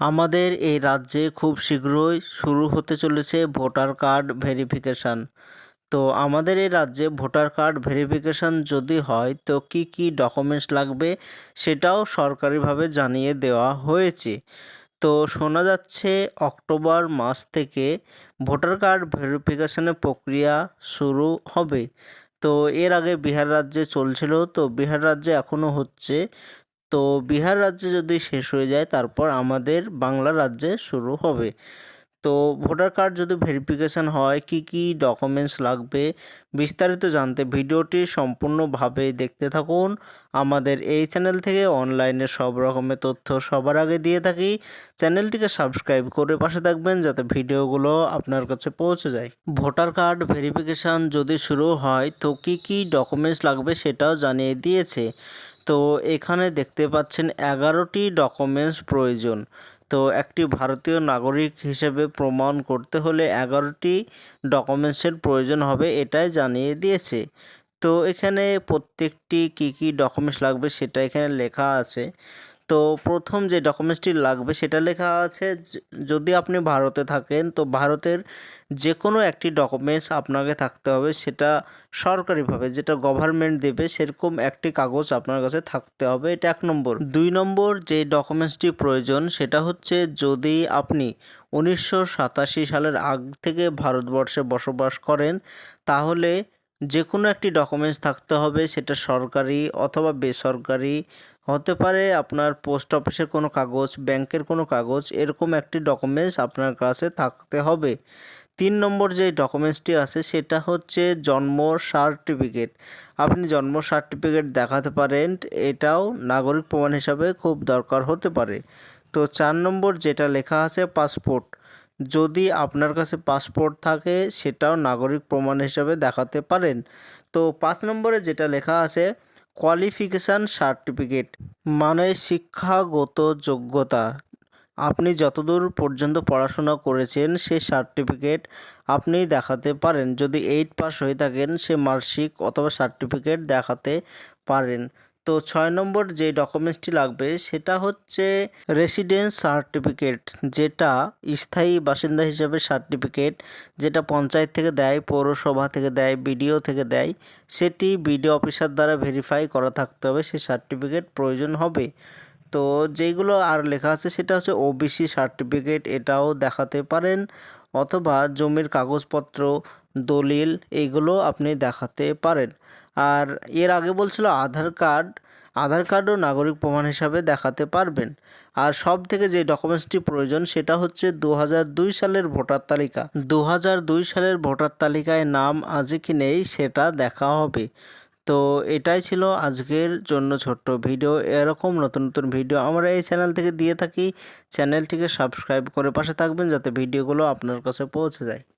আমাদের এই রাজ্যে খুব শীঘ্রই শুরু হতে চলেছে ভোটার কার্ড ভেরিফিকেশান। তো আমাদের এই রাজ্যে ভোটার কার্ড ভেরিফিকেশান যদি হয় তো কি কি ডকুমেন্টস লাগবে সেটাও সরকারিভাবে জানিয়ে দেওয়া হয়েছে। তো শোনা যাচ্ছে অক্টোবর মাস থেকে ভোটার কার্ড ভেরিফিকেশানের প্রক্রিয়া শুরু হবে। তো এর আগে বিহার রাজ্যে চলছিল, তো বিহার রাজ্যে এখনও হচ্ছে। তো বিহার রাজ্যে যদি শেষ হয়ে যায় তারপর আমাদের বাংলা রাজ্যে শুরু হবে। তো ভোটার কার্ড যদি ভেরিফিকেশান হয় কি কি ডকুমেন্টস লাগবে বিস্তারিত জানতে ভিডিওটি সম্পূর্ণভাবে দেখতে থাকুন। আমাদের এই চ্যানেল থেকে অনলাইনে সব রকমের তথ্য সবার আগে দিয়ে থাকি। চ্যানেলটিকে সাবস্ক্রাইব করে পাশে থাকবেন যাতে ভিডিওগুলো আপনার কাছে পৌঁছে যায়। ভোটার কার্ড ভেরিফিকেশান যদি শুরু হয় তো কি কি ডকুমেন্টস লাগবে সেটাও জানিয়ে দিয়েছে। তো এখানে দেখতে পাচ্ছেন 11টি ডকুমেন্টস প্রয়োজন। তো একটি ভারতীয় নাগরিক হিসেবে প্রমাণ করতে হলে 11টি ডকুমেন্টসের প্রয়োজন হবে, এটাই জানিয়ে দিয়েছে। তো এখানে প্রত্যেকটি কি কি ডকুমেন্টস লাগবে সেটা এখানে লেখা আছে। তো প্রথম যে ডকুমেন্টসটি লাগবে সেটা লেখা আছে যদি আপনি ভারতে থাকেন তো ভারতের যে কোনো একটি ডকুমেন্টস আপনাকে থাকতে হবে, সেটা সরকারিভাবে যেটা গভর্নমেন্ট দেবে সেরকম একটি কাগজ আপনার কাছে থাকতে হবে, এটা 1 নম্বর। 2 নম্বর যে ডকুমেন্টসটি প্রয়োজন সেটা হচ্ছে যদি আপনি 1987 সালের আগ থেকে ভারতবর্ষে বসবাস করেন তাহলে যে কোনো একটি ডকুমেন্টস থাকতে হবে, সেটা সরকারি অথবা বেসরকারি হতে পারে, আপনার পোস্ট অফিসের কোনো কাগজ, ব্যাংকের কোনো কাগজ, এরকম একটি ডকুমেন্টস আপনার কাছে থাকতে হবে। 3 নম্বর যে ডকুমেন্টসটি আছে সেটা হচ্ছে জন্ম সার্টিফিকেট। আপনি জন্ম সার্টিফিকেট দেখাতে পারেন, এটাও নাগরিক প্রমাণ হিসাবে খুব দরকার হতে পারে। তো 4 নম্বর যেটা লেখা আছে পাসপোর্ট, যদি আপনার কাছে পাসপোর্ট থাকে সেটাও নাগরিক প্রমাণ হিসাবে দেখাতে পারেন। তো 5 নম্বরে যেটা লেখা আছে কোয়ালিফিকেশান সার্টিফিকেট, মানে শিক্ষাগত যোগ্যতা, আপনি যতদূর পর্যন্ত পড়াশোনা করেছেন সে সার্টিফিকেট আপনি দেখাতে পারেন। যদি 8 পাস হয়ে থাকেন সে মার্কশিট অথবা সার্টিফিকেট দেখাতে পারেন। তো 6 নম্বর যে ডকুমেন্টসটি লাগবে সেটা হচ্ছে রেসিডেন্স সার্টিফিকেট, যেটা স্থায়ী বাসিন্দা হিসেবে সার্টিফিকেট, যেটা পঞ্চায়েত থেকে দেয়, পৌরসভা থেকে দেয়, বিডিও থেকে দেয়, সেটি বিডিও অফিসার দ্বারা ভেরিফাই করা থাকতে হবে, সেই সার্টিফিকেট প্রয়োজন হবে। তো যেইগুলো আর লেখা আছে সেটা হচ্ছে ওবিসি সার্টিফিকেট, এটাও দেখাতে পারেন, অথবা জমির কাগজপত্র, দলিল, এইগুলো আপনি দেখাতে পারেন। আর এর আগে বলছিল আধার কার্ডও নাগরিক প্রমাণ হিসাবে দেখাতে পারবেন। আর সব থেকে যে ডকুমেন্টসটি প্রয়োজন সেটা হচ্ছে 2002 সালের ভোটার তালিকা। 2002 সালের ভোটার তালিকায় নাম আছে কি নেই সেটা দেখা হবে। তো এটাই ছিল আজকের জন্য ছোট্ট ভিডিও। এরকম নতুন নতুন ভিডিও আমরা এই চ্যানেল থেকে দিয়ে থাকি। চ্যানেলটিকে সাবস্ক্রাইব করে পাশে থাকবেন যাতে ভিডিওগুলো আপনার কাছে পৌঁছে যায়।